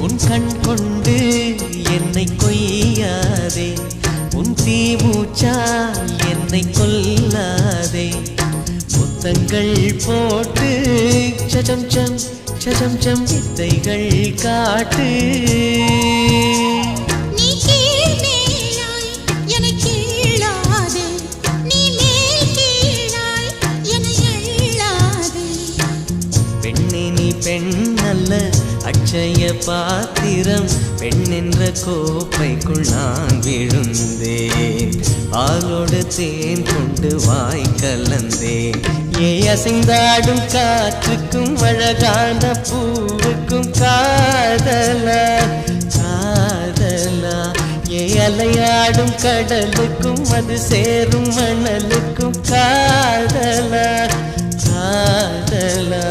உன் கண் கொண்டு என்னை கொய்யாதே, உன் தீமூச்சால் என்னை கொல்லாதே. முத்தங்கள் போட்டு சஜம் சம் சஜம் சம் வித்தைகள் காட்டு. பெண் அல்ல அட்சய பாத்திரம், பெண் என்ற கோப்பைக்குள் நான் விழுந்தேன். பாலோடு தேன் கொண்டு வாய் கலந்தேன். ஏ அசைந்தாடும் காற்றுக்கும் அழகான பூவுக்கும் காதலா காதலா. ஏ அலையாடும் கடலுக்கும் அது சேரும் மணலுக்கும் காதலா காதலா.